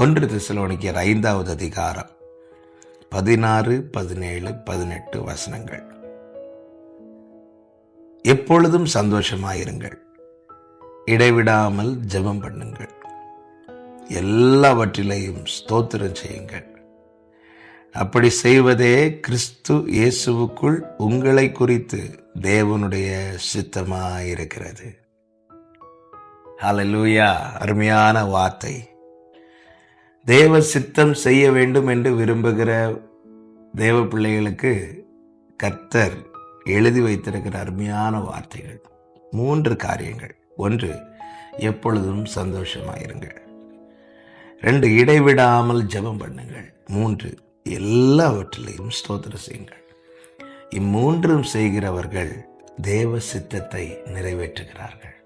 1 தெசலோனிக்கேயர் 5வது அதிகாரம் 16, 17, 18 வசனங்கள். எப்பொழுதும் சந்தோஷமாயிருங்கள், இடைவிடாமல் ஜெபம் பண்ணுங்கள், எல்லாவற்றிலையும் ஸ்தோத்திரம் செய்யுங்கள். அப்படி செய்வதே கிறிஸ்து இயேசுவுக்குள் உங்களை குறித்து தேவனுடைய சித்தமாயிருக்கிறது. ஹல்லேலூயா! அருமையான வார்த்தை. தேவ சித்தம் செய்ய வேண்டும் என்று விரும்புகிற தேவ பிள்ளைகளுக்கு கர்த்தர் எழுதி வைத்திருக்கிற அருமையான வார்த்தைகள். 3 காரியங்கள். 1, எப்பொழுதும் சந்தோஷமாயிருங்கள். 2, இடைவிடாமல் ஜெபம் பண்ணுங்கள். 3, எல்லாவற்றிலையும் ஸ்தோத்திரம் செய்யுங்கள். இம்மூன்றும் செய்கிறவர்கள் தேவ சித்தத்தை நிறைவேற்றுகிறார்கள்.